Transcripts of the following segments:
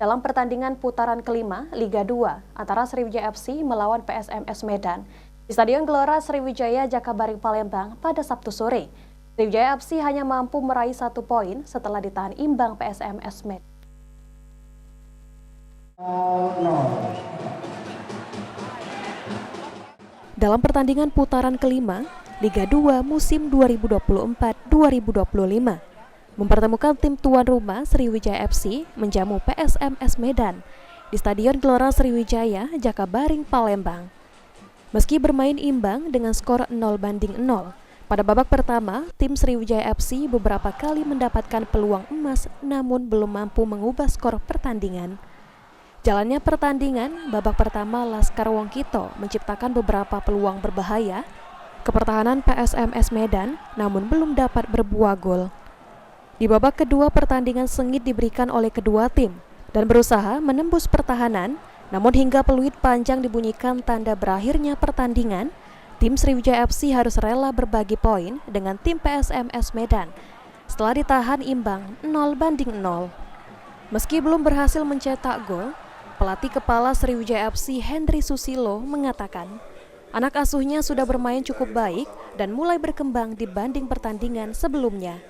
dalam pertandingan putaran kelima Liga 2 antara Sriwijaya FC melawan PSMS Medan di Stadion Gelora Sriwijaya Jakabaring Palembang pada Sabtu sore. Sriwijaya FC hanya mampu meraih 1 poin setelah ditahan imbang PSMS Medan. Dalam pertandingan putaran kelima Liga 2 musim 2024-2025, mempertemukan tim tuan rumah Sriwijaya FC menjamu PSMS Medan di Stadion Gelora Sriwijaya Jakabaring Palembang. Meski bermain imbang dengan skor 0-0, pada babak pertama tim Sriwijaya FC beberapa kali mendapatkan peluang emas namun belum mampu mengubah skor pertandingan. Jalannya pertandingan, babak pertama Laskar Wongkito menciptakan beberapa peluang berbahaya ke pertahanan PSMS Medan namun belum dapat berbuah gol. Di babak kedua pertandingan sengit diberikan oleh kedua tim dan berusaha menembus pertahanan, namun hingga peluit panjang dibunyikan tanda berakhirnya pertandingan, tim Sriwijaya FC harus rela berbagi poin dengan tim PSMS Medan setelah ditahan imbang 0-0. Meski belum berhasil mencetak gol, pelatih kepala Sriwijaya FC Hendry Susilo mengatakan anak asuhnya sudah bermain cukup baik dan mulai berkembang dibanding pertandingan sebelumnya.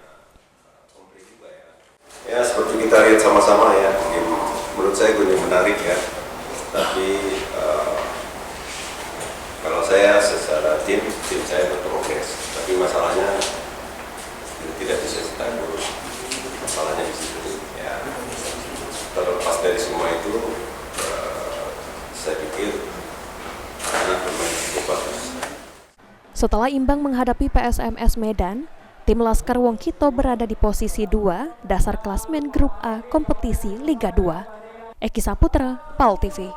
Ya, seperti kita lihat sama-sama ya, menurut saya ini menarik ya. Tapi kalau saya secara tim saya berprogres. Tapi masalahnya tidak bisa cetak gol. Masalahnya di situ. Ya, terlepas dari semua itu, saya pikir anak bermain cukup bagus. Setelah imbang menghadapi PSMS Medan, tim Laskar Wongkito berada di posisi 2 dasar klasmen Grup A kompetisi Liga 2. Eki Saputra, PAL TV.